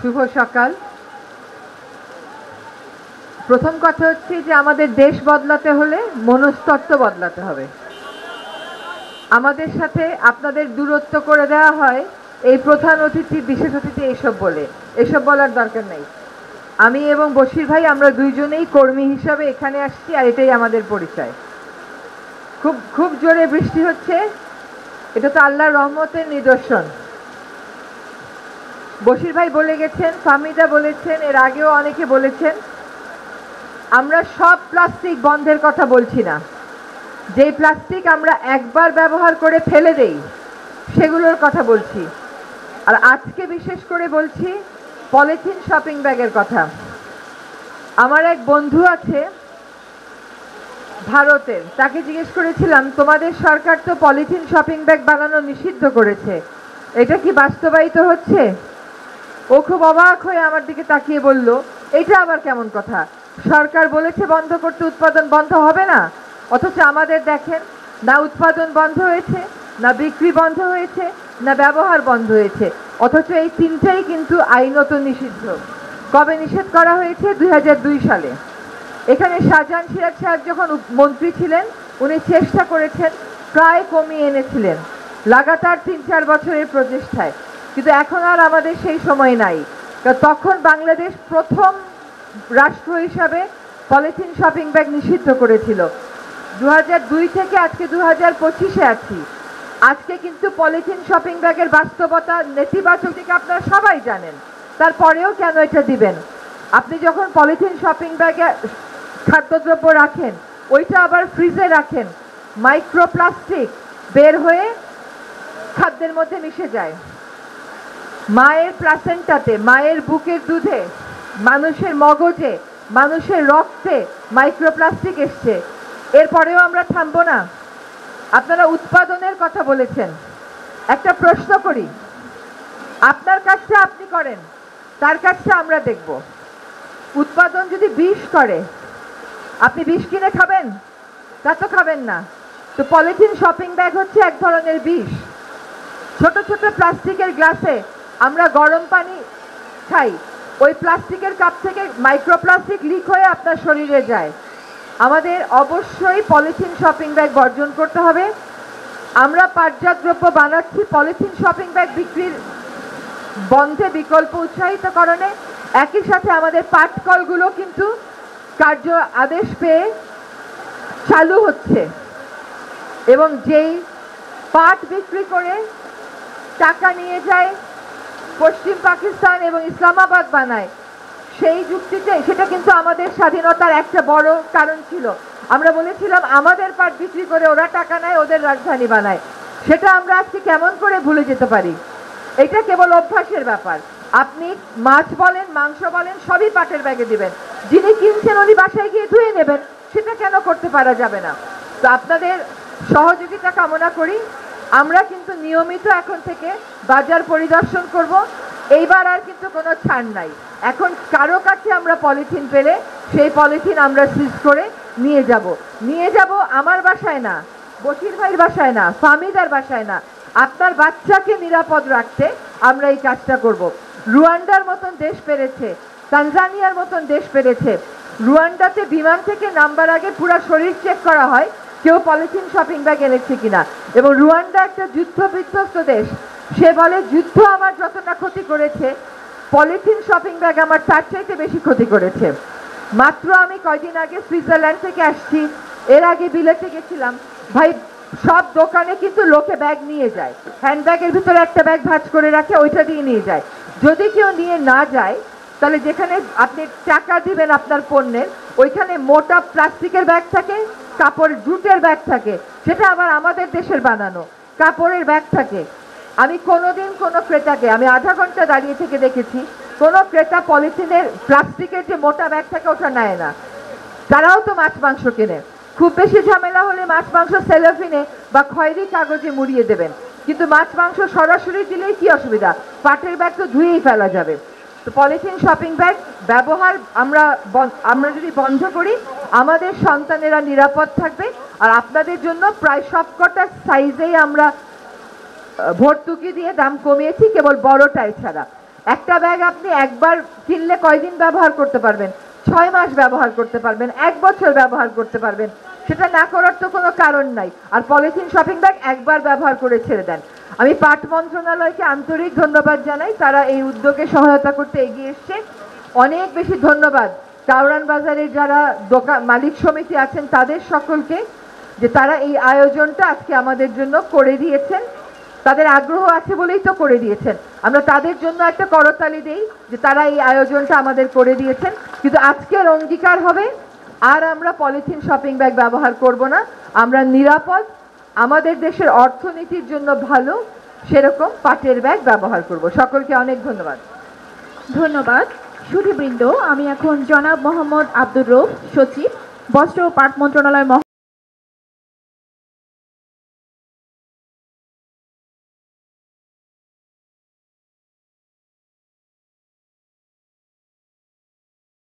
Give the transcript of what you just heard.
শুভ সকাল। প্রথম কথা হচ্ছে যে আমাদের দেশ বদলাতে হলে মনস্তত্ত্ব বদলাতে হবে। আমাদের সাথে আপনাদের দূরত্ব করে দেওয়া হয় এই প্রধান অতিথি বিশেষ অতিথি এসব বলার দরকার নেই। আমি এবং বশির ভাই আমরা দুইজনেই কর্মী হিসাবে এখানে আসছি, আর এটাই আমাদের পরিচয়। খুব খুব জোরে বৃষ্টি হচ্ছে, এটা তো আল্লাহর রহমতের নিদর্শন। বশির ভাই বলে গেছেন, ফাহমিদা বলেছেন, এর আগেও অনেকে বলেছেন, আমরা সব প্লাস্টিক বন্ধের কথা বলছি না। যেই প্লাস্টিক আমরা একবার ব্যবহার করে ফেলে দেই সেগুলোর কথা বলছি। আর আজকে বিশেষ করে বলছি পলিথিন শপিং ব্যাগের কথা। আমার এক বন্ধু আছে ভারতের, তাকে জিজ্ঞেস করেছিলাম তোমাদের সরকার তো পলিথিন শপিং ব্যাগ বানানো নিষিদ্ধ করেছে, এটা কি বাস্তবায়িত হচ্ছে? ও খুব অবাক হয়ে আমার দিকে তাকিয়ে বলল, এটা আবার কেমন কথা? সরকার বলেছে বন্ধ করতে, উৎপাদন বন্ধ হবে না, অথচ আমাদের দেখেন না উৎপাদন বন্ধ হয়েছে, না বিক্রি বন্ধ হয়েছে, না ব্যবহার বন্ধ হয়েছে, অথচ এই তিনটাই কিন্তু আইনত নিষিদ্ধ। কবে নিষেধ করা হয়েছে? 2002 সালে। এখানে শাহজাহান সিরাজ সাহেব যখন মন্ত্রী ছিলেন উনি চেষ্টা করেছেন, প্রায় কমিয়ে এনেছিলেন লাগাতার 3-4 বছরের প্রচেষ্টায়, কিন্তু এখন আর আমাদের সেই সময় নাই। তখন বাংলাদেশ প্রথম রাষ্ট্র হিসাবে পলিথিন শপিং ব্যাগ নিষিদ্ধ করেছিল। 2002 থেকে আজকে 2025-এ আছি। আজকে কিন্তু পলিথিন শপিং ব্যাগের বাস্তবতা নেতিবাচক দিকে আপনারা সবাই জানেন, তারপরেও কেন এটা দিবেন? আপনি যখন পলিথিন শপিং ব্যাগে খাদ্যদ্রব্য রাখেন, ওইটা আবার ফ্রিজে রাখেন, মাইক্রোপ্লাস্টিক বের হয়ে খাদ্যের মধ্যে মিশে যায়। মায়ের প্লাসেন্টাতে, মায়ের বুকের দুধে, মানুষের মগজে, মানুষের রক্তে মাইক্রোপ্লাস্টিক এসছে। এরপরেও আমরা থামবো না? আপনারা উৎপাদনের কথা বলেছেন, একটা প্রশ্ন করি, আপনার কাজটা আপনি করেন, তার কাজটা আমরা দেখব। উৎপাদন যদি বিষ করে, আপনি বিষ কিনে খাবেন? তা তো খাবেন না। তো পলিথিন শপিং ব্যাগ হচ্ছে এক ধরনের বিষ। ছোট ছোট প্লাস্টিকের গ্লাসে আমরা গরম পানি খাই, ওই প্লাস্টিকের কাপ থেকে মাইক্রোপ্লাস্টিক লিক হয়ে আপনার শরীরে যায়। আমাদের অবশ্যই পলিথিন শপিং ব্যাগ বর্জন করতে হবে। আমরা পাটজাত দ্রব্য বানাচ্ছি পলিথিন শপিং ব্যাগ বিক্রির বন্ধে বিকল্প উৎসাহিতকরণে। একই সাথে আমাদের পাট কলগুলো কিন্তু কার্য আদেশ পেয়ে চালু হচ্ছে, এবং যেই পাট বিক্রি করে টাকা নিয়ে যায় পশ্চিম পাকিস্তান এবং ইসলামাবাদ বানায়, সেই যুক্তিতে সেটা কিন্তু আমাদের স্বাধীনতার একটা বড় কারণ ছিল। আমরা বলেছিলাম আমাদের পাট বিক্রি করে ওরা টাকা নেয়, ওদের রাজধানী বানায়। সেটা আমরা আজকে কেমন করে ভুলে যেতে পারি? এটা কেবল অভ্যাসের ব্যাপার। আপনি মাছ বলেন, মাংস বলেন, সবই পাটের ব্যাগে দিবেন, যিনি কিনছেন উনি বাসায় গিয়ে ধুয়ে নেবেন, সেটা কেন করতে পারা যাবে না? তো আপনাদের সহযোগিতা কামনা করি। আমরা কিন্তু নিয়মিত এখন থেকে বাজার পরিদর্শন করব। এইবার আর কিন্তু কোনো ছাড় নাই। এখন কারো কাছে আমরা পলিথিন পেলে সেই পলিথিন আমরা সিজ করে নিয়ে যাব আমার বাসায় না, বশির ভাইয়ের বাসায় না, ফাহমিদার বাসায় না, আপনার বাচ্চাকে নিরাপদ রাখতে আমরা এই কাজটা করব। রুয়ান্ডার মতন দেশ পেরেছে, তানজানিয়ার মতন দেশ পেরেছে। রুয়ান্ডাতে বিমান থেকে নামবার আগে পুরো শরীর চেক করা হয় কেউ পলিথিন শপিং ব্যাগ এনেছে কিনা, এবং রুয়ান্ডা একটা যুদ্ধ বিধ্বস্ত দেশ। সে বলে যুদ্ধ আমার যতটা ক্ষতি করেছে, পলিথিন শপিং ব্যাগ আমার তার চাইতে বেশি ক্ষতি করেছে। মাত্র আমি কয়দিন আগে সুইজারল্যান্ড থেকে আসছি, এর আগে বিলেতে গেছিলাম। ভাই, সব দোকানে কিন্তু লোকে ব্যাগ নিয়ে যায়, হ্যান্ডব্যাগের ভিতরে একটা ব্যাগ ভাঁজ করে রাখে, ওইটা দিয়ে নিয়ে যায়। যদি কেউ নিয়ে না যায়, তাহলে যেখানে আপনি টাকা দিবেন আপনার পণ্যের, ওইখানে মোটা প্লাস্টিকের ব্যাগ থাকে, কাপড়ের জুটের ব্যাগ থাকে, সেটা আবার আমাদের দেশের বানানো কাপড়ের ব্যাগ থাকে। আমি কোনোদিন কোনো ক্রেতাকে, আমি আধা ঘন্টা দাঁড়িয়ে থেকে দেখেছি, কোনো ক্রেতা পলিথিনের প্লাস্টিকের যে মোটা ব্যাগ থাকে ওটা নেয় না। তারাও তো মাছ মাংস কেনে, খুব বেশি ঝামেলা হলে মাছ মাংস সেলোফিনে বা খয়েরি কাগজে মুড়িয়ে দেবেন, কিন্তু মাছ মাংস সরাসরি দিলেই কি অসুবিধা? পাটের ব্যাগ তো ধুয়েই ফেলা যাবে। তো পলিথিন শপিং ব্যাগ ব্যবহার আমরা যদি বন্ধ করি, আমাদের সন্তানেরা নিরাপদ থাকবে। আর আপনাদের জন্য প্রায় সবকটা সাইজেই আমরা ভর্তুকি দিয়ে দাম কমিয়েছি, কেবল বড়টাই ছাড়া। একটা ব্যাগ আপনি একবার কিনলে কয়দিন ব্যবহার করতে পারবেন? 6 মাস ব্যবহার করতে পারবেন, 1 বছর ব্যবহার করতে পারবেন। সেটা না করার তো কোনো কারণ নাই। আর পলিথিন শপিং ব্যাগ একবার ব্যবহার করে ছেড়ে দেন। আমি পাট মন্ত্রণালয়কে আন্তরিক ধন্যবাদ জানাই, তারা এই উদ্যোগে সহায়তা করতে এগিয়ে এসছে। অনেক বেশি ধন্যবাদ কাউরান বাজারের যারা দোকান মালিক সমিতি আছেন তাদের সকলকে, যে তারা এই আয়োজনটা আজকে আমাদের জন্য করে দিয়েছেন। তাদের আগ্রহ আছে বলেই তো করে দিয়েছেন। আমরা তাদের জন্য একটা করতালি দেই যে তারা এই আয়োজনটা আমাদের করে দিয়েছেন। কিন্তু আজকের অঙ্গীকার হবে, আর আমরা পলিথিন শপিং ব্যাগ ব্যবহার করব না। আমরা নিরাপদ, আমাদের দেশের অর্থনীতির জন্য ভালো সেরকম পাটের ব্যাগ ব্যবহার করব। সকলকে অনেক ধন্যবাদ। ধন্যবাদ সুধীবৃন্দ। আমি এখন জনাব মোহাম্মদ আব্দুর রউফ, সচিব, বস্ত্র ও পাট মন্ত্রণালয়